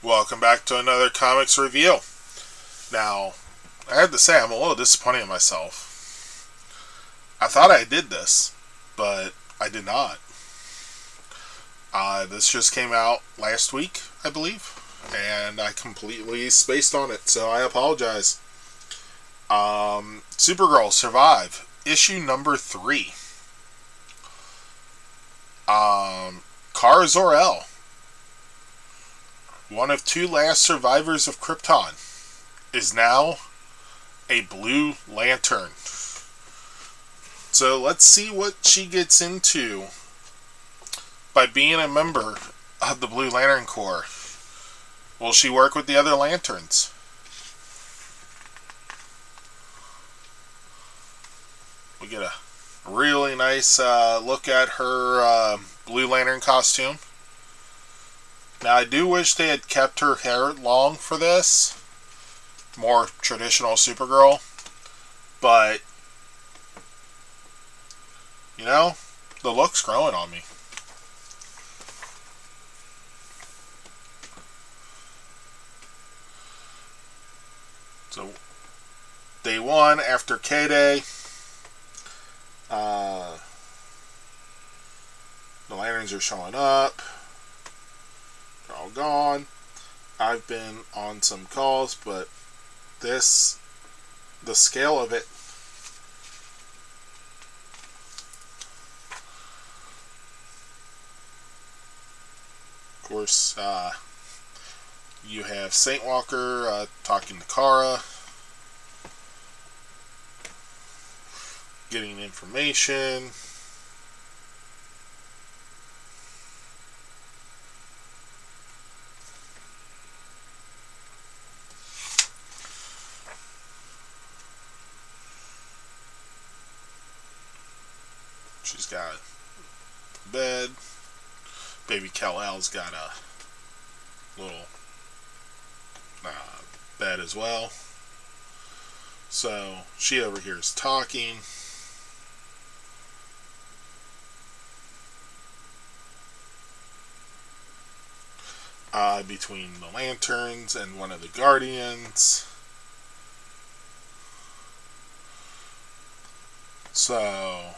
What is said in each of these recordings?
Welcome back to another comics review. Now, I have to say I'm a little disappointed in myself. I thought I did this, but I did not. This just came out last week, I believe, and I completely spaced on it, so I apologize. Supergirl Survive, issue number 3. Kara Zor-El, one of two last survivors of Krypton, is now a Blue Lantern. So let's see what she gets into by being a member of the Blue Lantern Corps. Will she work with the other Lanterns? We get a really nice look at her Blue Lantern costume. Now, I do wish they had kept her hair long for this. More traditional Supergirl. But, you know, the look's growing on me. So, day 1 after K-Day. The Lanterns are showing up. They're all gone. I've been on some calls, but the scale of it, of course, you have Saint Walker talking to Kara, getting information. She's got a bed. Baby Kal-El's got a little bed as well. So she over here is talking. Between the Lanterns and one of the Guardians. So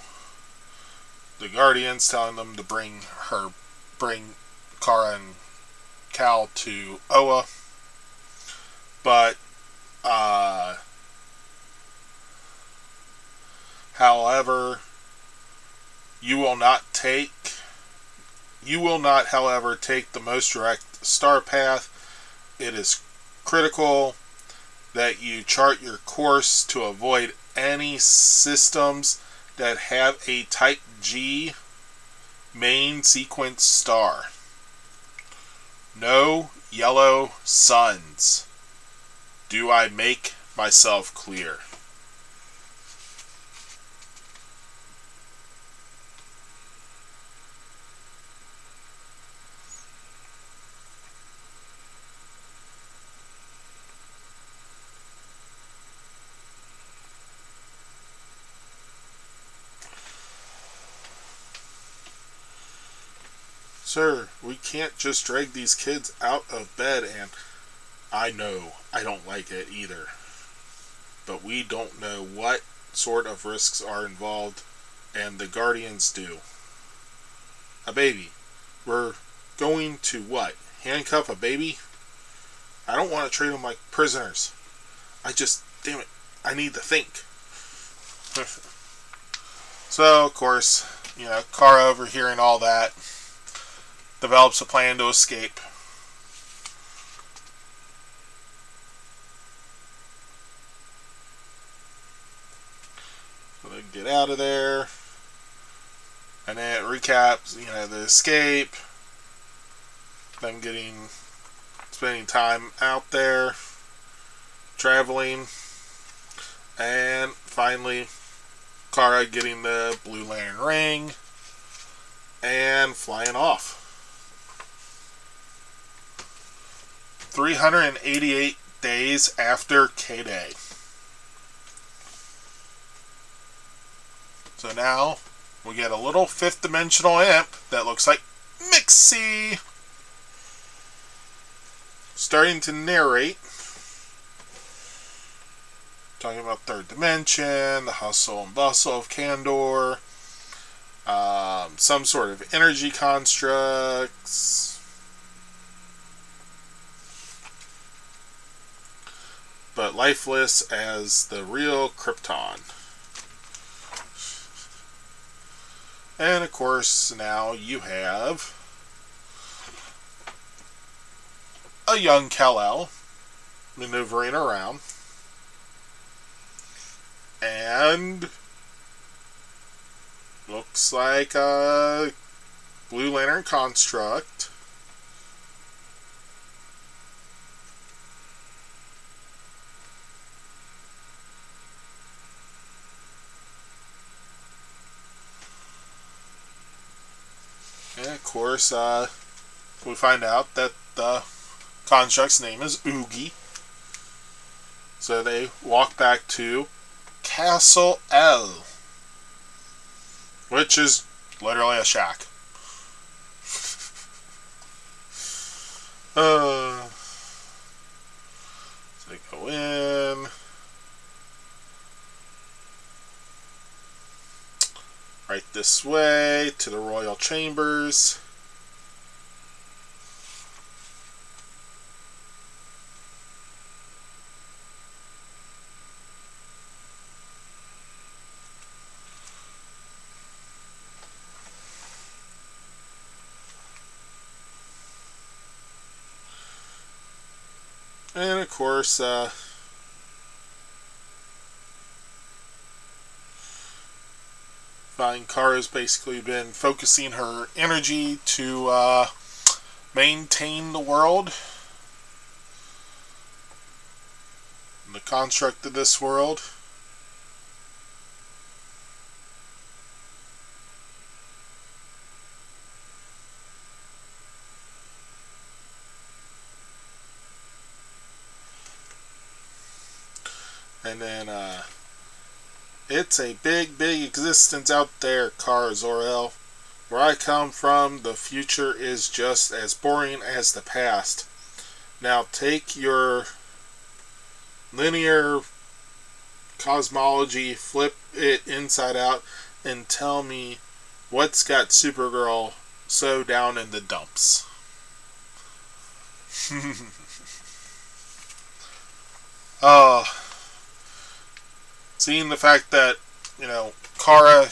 the Guardians telling them to bring Kara and Kal to Oa, but however, you will not, however, take the most direct star path. It is critical that you chart your course to avoid any systems that have a Type G main sequence star. No yellow suns. Do I make myself clear? Sir, we can't just drag these kids out of bed, and I know I don't like it either. But we don't know what sort of risks are involved, and the Guardians do. A baby. We're going to what? Handcuff a baby? I don't want to treat them like prisoners. Damn it, I need to think. So, of course, Kara overhearing all that, develops a plan to escape. So they get out of there, and then it recaps, the escape, them spending time out there, traveling, and finally Kara getting the Blue Lantern ring and flying off. 388 days after K-Day. So now we get a little fifth dimensional imp that looks like Mixie. starting to narrate, talking about third dimension, the hustle and bustle of Kandor, some sort of energy constructs, but lifeless as the real Krypton. And of course, now you have a young Kal-El maneuvering around, and looks like a Blue Lantern construct. And of course, we find out that the construct's name is Oogie. So they walk back to Castle L, which is literally a shack. So they go in. Right this way to the royal chambers. And of course, Kara's basically been focusing her energy to maintain the world, the construct of this world. And then, it's a big, big existence out there, Kara Zor-El. Where I come from, the future is just as boring as the past. Now take your linear cosmology, flip it inside out, and tell me what's got Supergirl so down in the dumps. Oh, seeing the fact that, Kara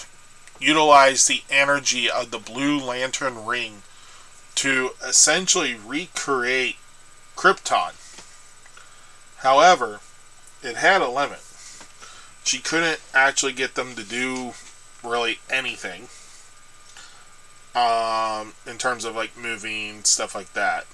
utilized the energy of the Blue Lantern ring to essentially recreate Krypton. However, it had a limit. She couldn't actually get them to do really anything in terms of like moving, stuff like that.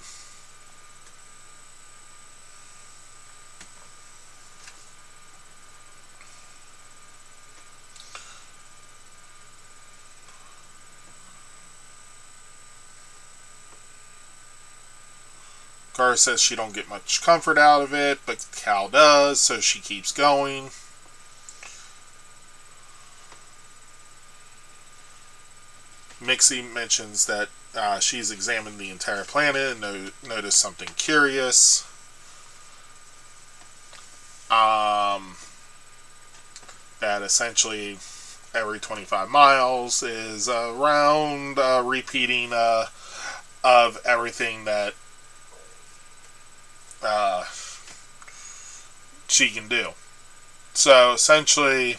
Kara says she don't get much comfort out of it, but Kal does, so she keeps going. Mixie mentions that she's examined the entire planet and noticed something curious. That essentially every 25 miles is a round repeating of everything that she can do. So essentially,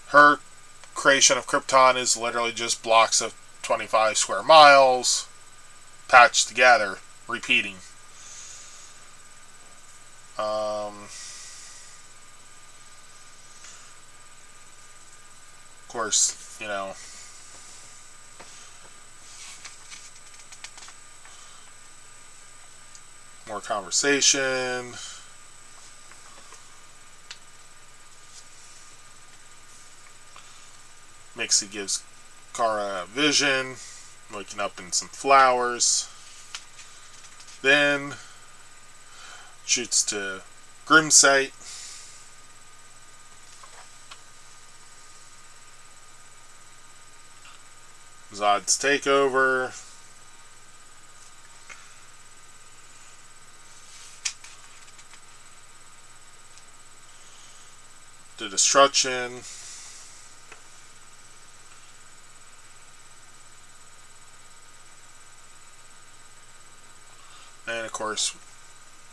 her creation of Krypton is literally just blocks of 25 square miles patched together, repeating. Of course, more conversation. Mixie gives Kara a vision, waking up in some flowers. Then shoots to Grimsight. Zod's takeover. the destruction. And of course,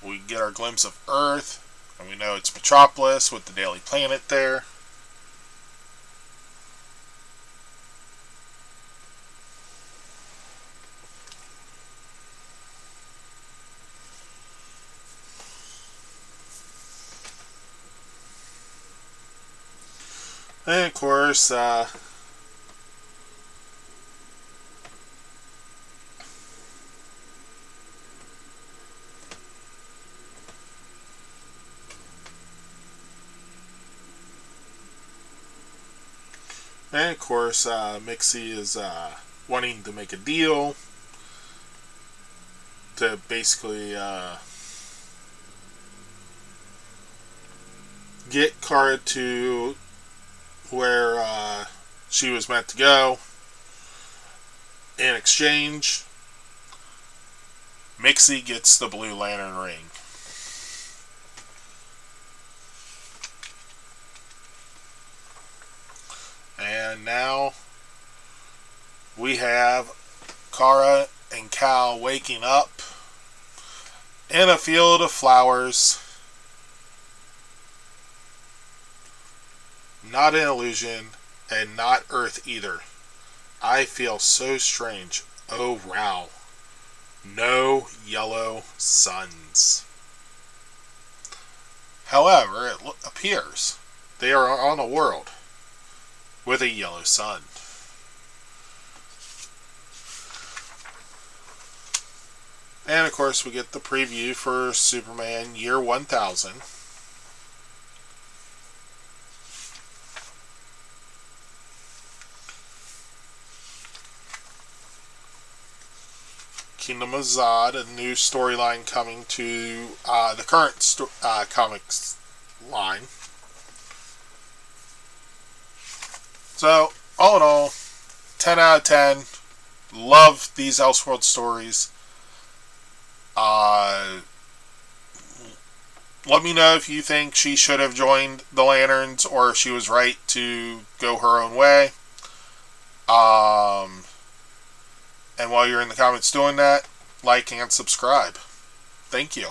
we get our glimpse of Earth, and we know it's Metropolis with the Daily Planet there. And of course, Mixie is wanting to make a deal to basically get Kara to where she was meant to go. In exchange, Mixie gets the Blue Lantern ring. And now we have Kara and Cal waking up in a field of flowers. Not an illusion, and not Earth either. I feel so strange. Oh wow. No yellow suns. However, it appears they are on a world with a yellow sun. And of course, we get the preview for Superman Year 1000. Kingdom of Zod, a new storyline coming to the current comics line. So, all in all, 10 out of 10. Love these Elseworld stories. Let me know if you think she should have joined the Lanterns or if she was right to go her own way. And while you're in the comments doing that, like and subscribe. Thank you.